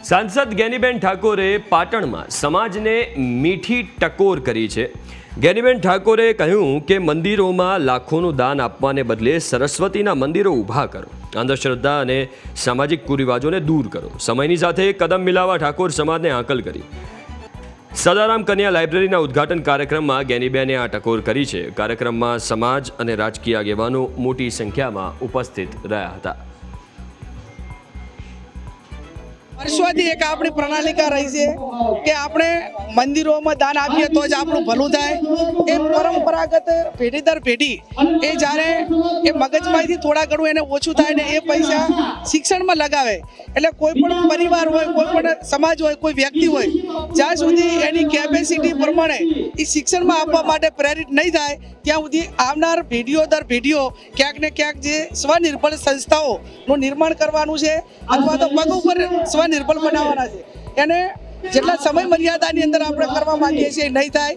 सांसद ज्ञानीबेन ठाकोरे पाटणमां समाजने मीठी टकोर करी छे। ज्ञानीबेन ठाकोरे कह्युं के मंदिरोमां लाखोनुं दान आपवाने बदले सरस्वतीना मंदिरो ऊभा करो, अंधश्रद्धा अने सामाजिक कुरिवाजोने दूर करो। समयनी साथे कदम मिलावा ठाकोर समाजने हाकल करी। सदाराम कन्या लाइब्रेरीना उद्घाटन कार्यक्रममां ज्ञानीबेने आ टकोर करी छे। कार्यक्रममां समाज अने राजकीय आगेवानो मोटी संख्यामां उपस्थित रह्या हता। વર્ષોથી એક આપણી પ્રણાલિકા રહી છે કે આપણે મંદિરોમાં દાન આપીએ તો જ આપણું ભલું થાય। એ પરંપરાગત પેઢી દર પેઢી એ જ્યારે એ મગજમાંથી થોડા ઘણું એને ઓછું થાય ને એ પૈસા શિક્ષણમાં લગાવે। એટલે કોઈ પણ પરિવાર હોય, કોઈ પણ સમાજ હોય, કોઈ વ્યક્તિ હોય, જ્યાં સુધી એની કેપેસિટી પ્રમાણે એ શિક્ષણમાં આપવા માટે પ્રેરિત નહીં થાય ત્યાં સુધી આવનાર પેઢીઓ દર પેઢીઓ ક્યાંક ને ક્યાંક જે સ્વનિર્ભર સંસ્થાઓનું નિર્માણ કરવાનું છે અથવા તો પગ ઉપર સ્વનિર્ભર બનાવવાના છે। એને જેટલા સમય મર્યાદાની અંદર આપણે કરવા માંગીએ છીએ નહીં થાય।